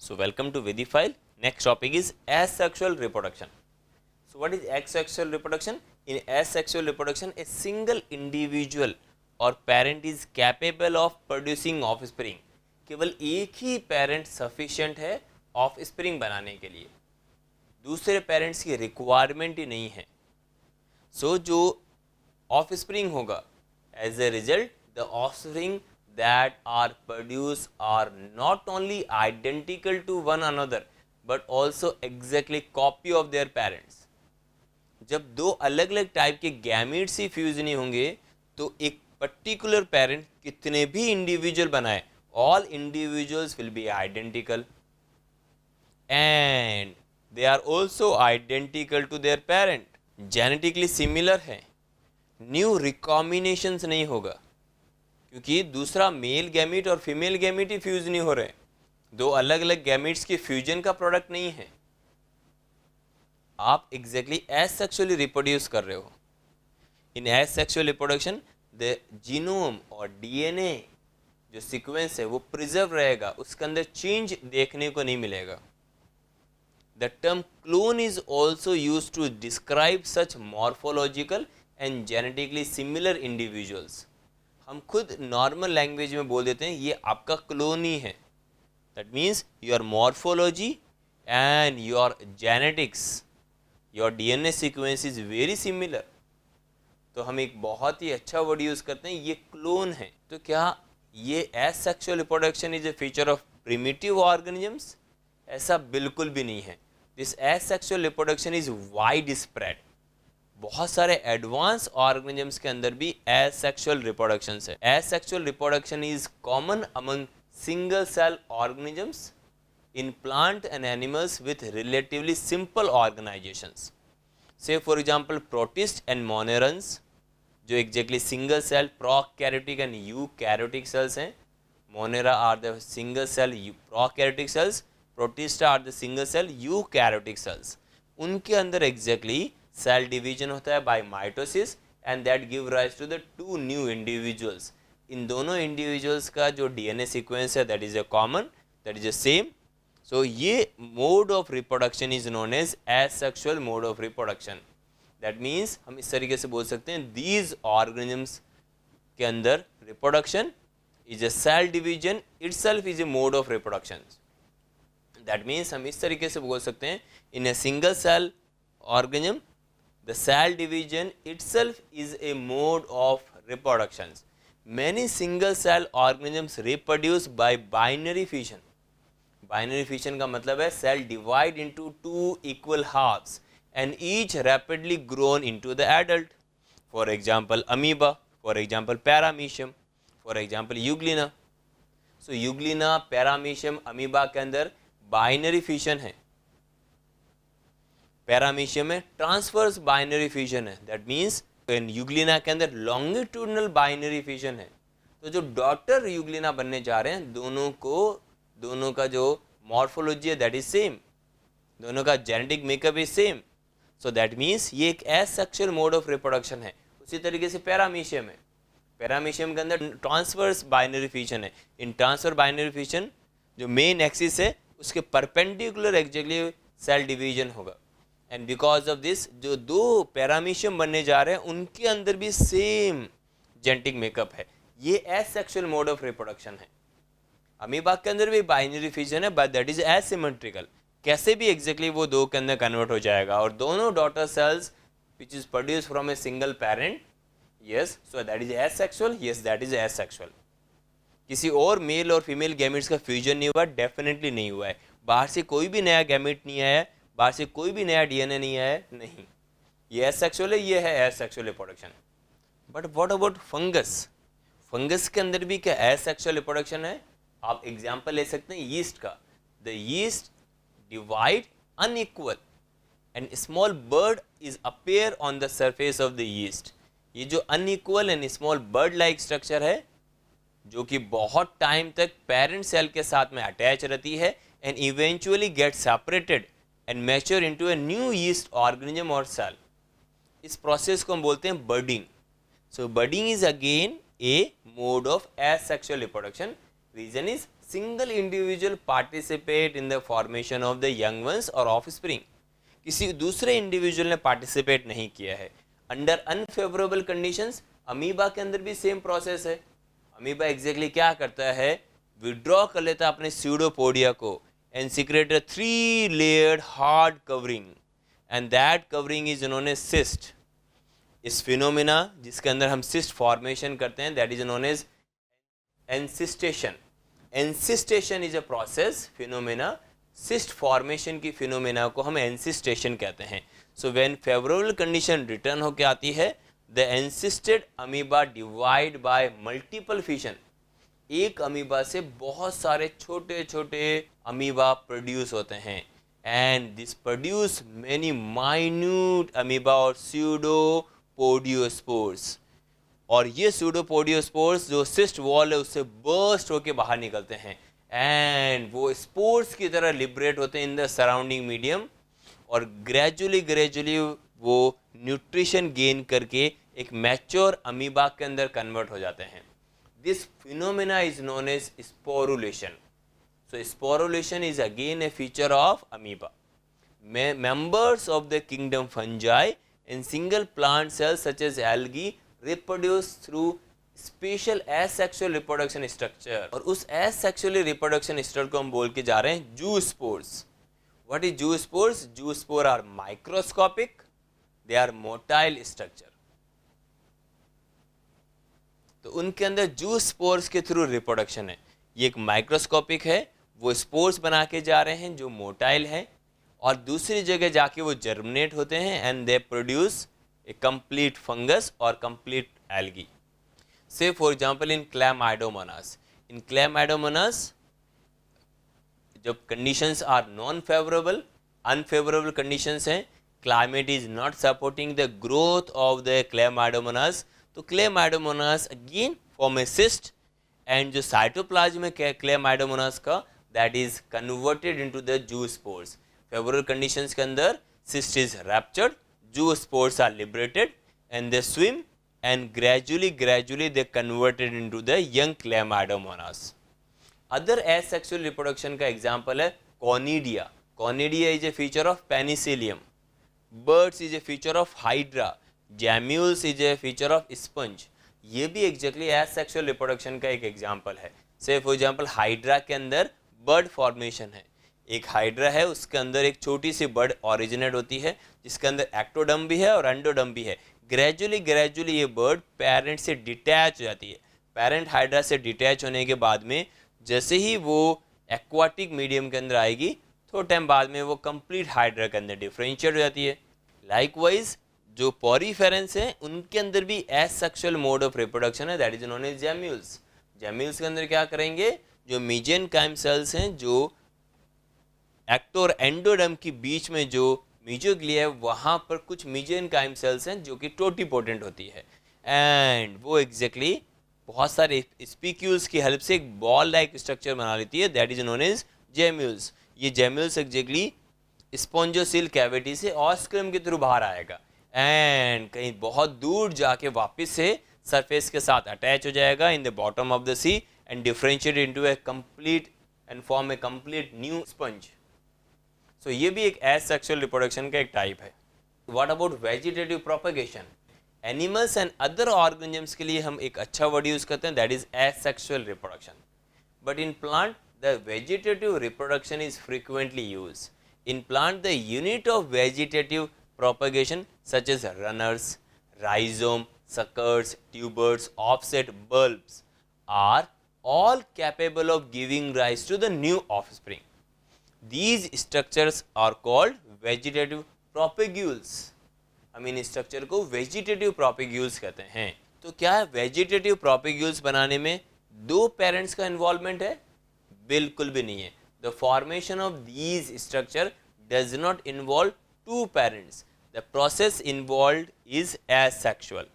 So welcome to Vidifile. Next topic is asexual reproduction. So what is asexual reproduction? In asexual reproduction, a single individual or parent is capable of producing offspring. केवल एक ही parent sufficient है offspring बनाने के लिए, दूसरे parents की requirement ही नहीं है. सो जो ऑफस्प्रिंग होगा, as a result the offspring that are produced are not only identical to one another but also exactly copy of their parents. जब दो अलग अलग टाइप के गैमीट्स ही फ्यूज नहीं होंगे तो एक पर्टिकुलर पेरेंट कितने भी इंडिविजुअल बनाए, all individuals will be identical and they are also identical to their parent. Genetically similar है, न्यू रिकॉम्बिनेशंस नहीं होगा क्योंकि दूसरा मेल गैमीट और फीमेल गैमीट ही फ्यूज नहीं हो रहे, दो अलग अलग गैमीट्स के फ्यूजन का प्रोडक्ट नहीं है. आप एग्जैक्टली एसेक्सुअली रिप्रोड्यूस कर रहे हो. इन एसेक्सुअल रिप्रोडक्शन द जीनोम और डीएनए जो सीक्वेंस है वो प्रिजर्व रहेगा, उसके अंदर चेंज देखने को नहीं मिलेगा. The term clone is also use to describe such morphological and genetically similar individuals. हम खुद नॉर्मल लैंग्वेज में बोल देते हैं ये आपका क्लोन ही है. That means your morphology and your genetics, your DNA sequence is very similar. तो हम एक बहुत ही अच्छा वर्ड यूज़ करते हैं, ये क्लोन है. तो क्या ये asexual reproduction is a feature of primitive organisms? ऐसा बिल्कुल भी नहीं है. This asexual reproduction is wide spread. बहुत सारे एडवांस ऑर्गेनिजम्स के अंदर भी एसेक्सुअल रिप्रोडक्शन है. Asexual reproduction is common among single cell organisms in plant and animals with relatively simple organisations. Say for example protist and monerans जो exactly single cell prokaryotic and eukaryotic cells हैं. Monera are the single cell prokaryotic cells, protist are the single cell eukaryotic cells. उनके अंदर exactly cell division होता है by mitosis and that give rise to the two new individuals. इन दोनों individuals का जो DNA sequence है that is a common, that is a same. So ये mode of reproduction is known as asexual mode of reproduction. That means हम इस तरीके से बोल सकते हैं दीज ऑर्गेनिजम्स के अंदर reproduction is a cell division itself is a mode of reproduction. That means हम इस तरीके से बोल सकते हैं in a single cell organism the cell division itself is a mode of reproduction. Many single cell organisms reproduce by binary fission. Binary fission का मतलब है cell divide into two equal halves and each rapidly grown into the adult. For example amoeba, for example paramecium, for example euglena. So euglena, paramecium, amoeba के अंदर binary fission है. Paramecium में transverse binary fission है. That means Euglena के अंदर longitudinal binary fission है. तो जो डॉटर यूग्लिना बनने जा रहे हैं दोनों का जो मॉर्फोलॉजी है दैट इज सेम, दोनों का genetic makeup is same. So that means ये एक एसेक्सुअल मोड ऑफ रिप्रोडक्शन है. उसी तरीके से पैरामीशियम है, पैरामीशियम के अंदर ट्रांसवर्स बाइनरी फिजन है. इन ट्रांसफर बाइनरी फिजन जो मेन एक्सिस है उसके परपेंडिकुलर एग्जैक्टली सेल डिवीजन होगा. एंड बिकॉज ऑफ दिस जो दो पैरामीशियम बनने जा रहे हैं उनके अंदर भी सेम जेनेटिक मेकअप है. ये एसेक्सुअल मोड ऑफ रिप्रोडक्शन है. अमीबा के अंदर भी बाइनरी फिजन है बट दैट इज एसिमेट्रिकल. कैसे भी एग्जैक्टली वो दो के अंदर कन्वर्ट हो जाएगा और दोनों daughter cells which is produce from a single parent. Yes, so that is asexual. Yes, that is asexual. किसी और मेल और फीमेल गैमेट्स का फ्यूजन नहीं हुआ, डेफिनेटली नहीं हुआ है. बाहर से कोई भी नया गैमेट नहीं आया, बाहर से कोई भी नया डीएनए नहीं आया, नहीं. ये एसेक्सुअल है, ये है asexual reproduction. But what about fungus? Fungus के अंदर भी क्या एसेक्सुअल रिप्रोडक्शन है? आप एग्जांपल ले सकते हैं यीस्ट का. The yeast divide unequal and small bird is appear on the surface of the yeast. ये जो unequal and small bird like structure है जो कि बहुत टाइम तक पेरेंट सेल के साथ में अटैच रहती है and eventually get separated and mature into a new yeast organism or cell. इस प्रोसेस को हम बोलते हैं budding. So budding is again a mode of asexual reproduction. Reason is single individual participate in the formation of the young ones or offspring. किसी दूसरे individual ने participate नहीं किया है. अंडर अनफेवरेबल कंडीशंस अमीबा के अंदर भी सेम प्रोसेस है. अमीबा एग्जैक्टली क्या करता है, विड्रॉ कर लेता है अपने स्यूडोपोडिया को and secrete a 3 layered hard covering and that covering is known as cyst. इस फिनोमिना जिसके अंदर हम सिस्ट फॉर्मेशन करते हैं, that is known as encystation. Encystation is a process phenomena. Cyst formation की फिनोमिना को हम एनसिस्टेशन कहते हैं. So when favourable condition return होकर आती है, the encysted amoeba divide by multiple fission. एक अमीबा से बहुत सारे छोटे छोटे अमीबा प्रोड्यूस होते हैं and this produce many minute amoeba और स्यूडोपोडियोस्पोर्स. और ये स्यूडोपोडियोस्पोर्स जो सिस्ट वॉल है उससे बर्स्ट होके बाहर निकलते हैं एंड वो स्पोर्स की तरह लिबरेट होते हैं इन द सराउंडिंग मीडियम और ग्रेजुअली वो न्यूट्रिशन गेन करके एक मैच्योर अमीबा के अंदर कन्वर्ट हो जाते हैं. This phenomena is known as sporulation. So sporulation is again a feature of amoeba. Members of the kingdom fungi and single plant cells such as algae reproduce through special asexual reproduction structure. और उस asexually reproduction structure को हम बोल के जा रहे हैं zoospores. What is zoospores? Zoospore are microscopic, they are motile structure. तो उनके अंदर जूस्पोर्स के थ्रू रिप्रोडक्शन है. ये एक माइक्रोस्कोपिक है, वो स्पोर्स बना के जा रहे हैं जो मोटाइल है और दूसरी जगह जाके वो जर्मिनेट होते हैं and they produce a complete fungus और complete algae. Say for example in Chlamydomonas. In Chlamydomonas, जब conditions are non-favorable, unfavorable conditions हैं, climate is not supporting the growth of the Chlamydomonas, तो Chlamydomonas again form a cyst and जो cytoplasm है Chlamydomonas का that is converted into the zoospores. Favorable conditions के अंदर cyst is ruptured, zoospores are liberated and they swim and gradually they converted into the young Chlamydomonas. Other asexual reproduction का example है Conidia. Conidia is a feature of Penicillium. Birds is a feature of Hydra. Gemmules is a feature of Sponge. ये भी exactly asexual reproduction का एक example है. Say for example Hydra के अंदर bird formation है. एक हाइड्रा है, उसके अंदर एक छोटी सी बर्ड ओरिजिनेट होती है जिसके अंदर एक्टोडर्म भी है और एंडोडर्म भी है. ग्रेजुअली ये बर्ड पेरेंट से डिटैच हो जाती है. पेरेंट हाइड्रा से डिटैच होने के बाद में जैसे ही वो एक्वाटिक मीडियम के अंदर आएगी, थोड़े टाइम बाद में वो कंप्लीट हाइड्रा के अंदर डिफरेंशिएट हो जाती है. लाइकवाइज जो पॉरीफेरेंस है उनके अंदर भी एसेक्सुअल मोड ऑफ रिप्रोडक्शन है, that is known as gemmules. Gemmules के अंदर क्या करेंगे, जो मीजेनकाइम सेल्स हैं जो एक्टो और एंडोडर्म के बीच में जो मीजोग्लिया है वहाँ पर कुछ मीजेनकाइम सेल्स हैं जो कि टोटीपोटेंट होती है एंड वो एग्जैक्टली बहुत सारे स्पीक्यूल्स की हेल्प से एक बॉल लाइक स्ट्रक्चर बना लेती है, that is known as gemmules. ये जेम्यूल्स एग्जैक्टली स्पॉन्जोसिल कैविटी से ऑस्क्रियम के थ्रू बाहर आएगा एंड कहीं बहुत दूर जाके वापस से सरफेस के साथ अटैच हो जाएगा in the bottom of the sea and differentiate into a complete and form a complete new sponge. So ये भी एक एसेक्सुअल रिप्रोडक्शन का एक टाइप है. What about vegetative propagation? Animals and other organisms के लिए हम एक अच्छा वर्ड यूज करते हैं, that is asexual reproduction. But in plant the vegetative reproduction is frequently use. In plant the unit of vegetative propagation such as runners, rhizome, suckers, tubers, offset bulbs are all capable of giving rise to the new offspring. These structures are called vegetative propagules. हम इन structure को vegetative propagules कहते हैं. तो क्या vegetative propagules बनाने में दो parents का इन्वॉल्वमेंट है? बिल्कुल भी नहीं है. The formation of these structure does not involve two parents. The process involved is asexual.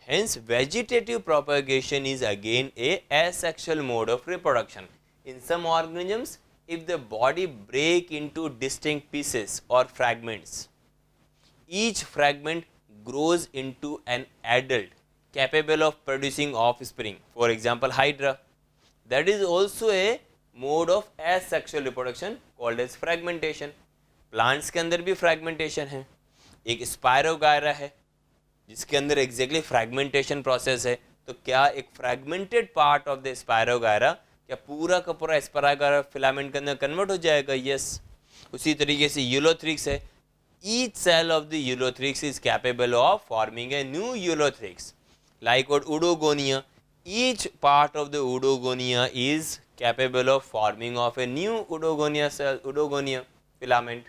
Hence, vegetative propagation is again a asexual mode of reproduction. In some organisms, if the body break into distinct pieces or fragments, each fragment grows into an adult capable of producing offspring. For example, Hydra. That is also a mode of asexual reproduction called as fragmentation. Plants के अंदर भी fragmentation है. एक spirogyra है जिसके अंदर exactly fragmentation process है. तो क्या एक fragmented part of the spirogyra क्या पूरा का पूरा स्पायरोगायरा फिलामेंट के अंदर कन्वर्ट हो जाएगा? यस. उसी तरीके से यूलोथ्रिक्स है. Each cell of the Ulothrix is capable of forming a new Ulothrix. Like what Oodogonia, each part of the Oodogonia is capable of forming of a new Oodogonia cell, Oodogonia filament.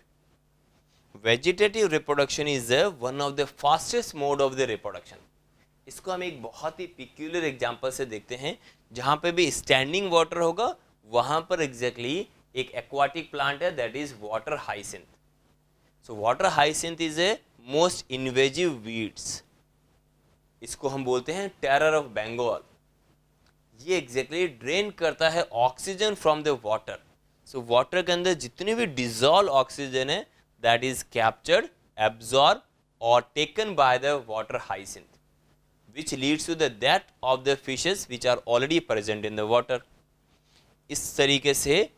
Vegetative reproduction is one of the fastest mode of the reproduction. इसको हम एक बहुत ही peculiar example से देखते हैं. जहाँ पे भी standing water होगा वहाँ पर exactly एक aquatic plant है, that is water hyacinth. So water hyacinth is a most invasive weeds. इसको हम बोलते हैं terror of Bengal. ये exactly drain करता है oxygen from the water. So water के अंदर जितनी भी dissolve ऑक्सीजन है that is captured, absorbed or taken by the water hyacinth, which leads to the death of the fishes which are already present in the water. इस तरीके से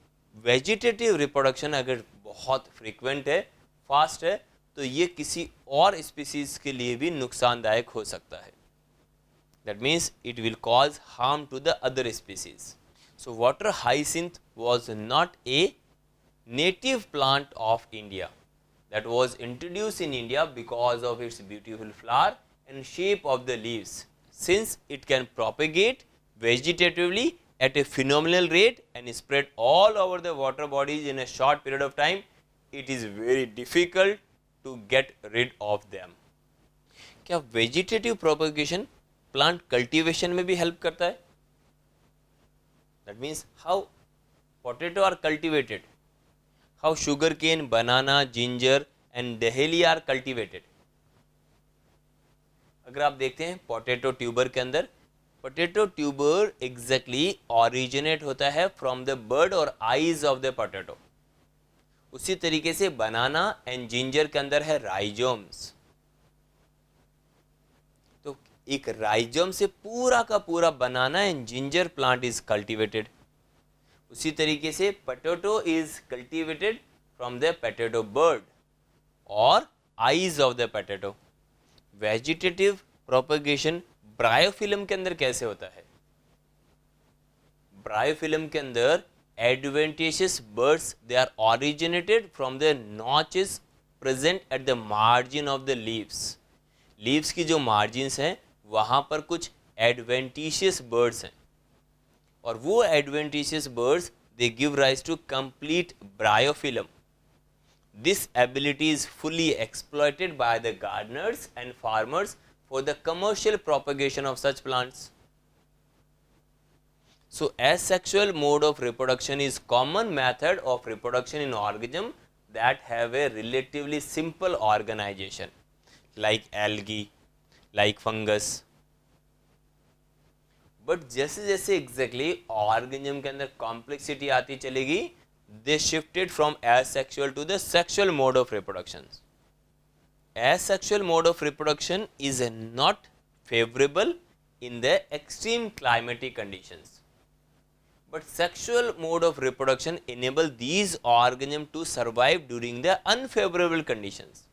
vegetative reproduction अगर बहुत फ्रीक्वेंट है, फास्ट है, तो ये किसी और स्पीसीज के लिए भी नुकसानदायक हो सकता है. That means it will cause harm to the other species. So water hyacinth was not a native plant of India. That was introduced in India because of its beautiful flower and shape of the leaves. Since it can propagate vegetatively at a phenomenal rate and spread all over the water bodies in a short period of time, it is very difficult to get rid of them. क्या vegetative propagation plant cultivation में भी help करता है? That means how potato are cultivated, how sugarcane, banana, ginger and dahlia are cultivated. अगर आप देखते हैं potato tuber के अंदर, पोटैटो ट्यूबर एग्जैक्टली ओरिजिनेट होता है फ्रॉम द बर्ड और आईज ऑफ द पोटैटो. उसी तरीके से बनाना एंड जिंजर के अंदर है राइजोम्स. तो एक राइजोम से पूरा का पूरा banana and ginger plant is cultivated. उसी तरीके से potato is cultivated from the potato bud और eyes of the potato. Vegetative propagation bryophyllum के अंदर कैसे होता है? ब्रायोफिलम के अंदर adventitious buds they are originated from the notches present at the margin of the leaves. Leaves की जो मार्जिन्स हैं वहाँ पर कुछ एडवेंटिशियस बर्ड्स हैं और वो adventitious buds they give rise to complete Bryophyllum. This ability is fully exploited by the gardeners and farmers for the commercial propagation of such plants. So asexual mode of reproduction is common method of reproduction in organism that have a relatively simple organization like algae, like fungus. But जैसे जैसे exactly organism के अंदर complexity आती चलेगी, they shifted from asexual to the sexual mode of reproduction. Asexual mode of reproduction is not favorable in the extreme climatic conditions, but sexual mode of reproduction enable these organisms to survive during the unfavorable conditions.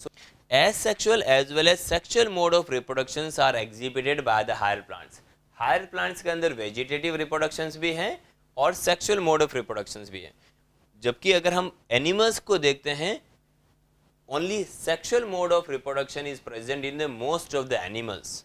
So asexual as well as sexual mode of reproductions are exhibited by the higher plants. Higher plants के अंदर vegetative reproductions भी हैं और sexual mode of reproductions भी है. जबकि अगर हम एनिमल्स को देखते हैं, only sexual mode of reproduction is present in the most of the animals.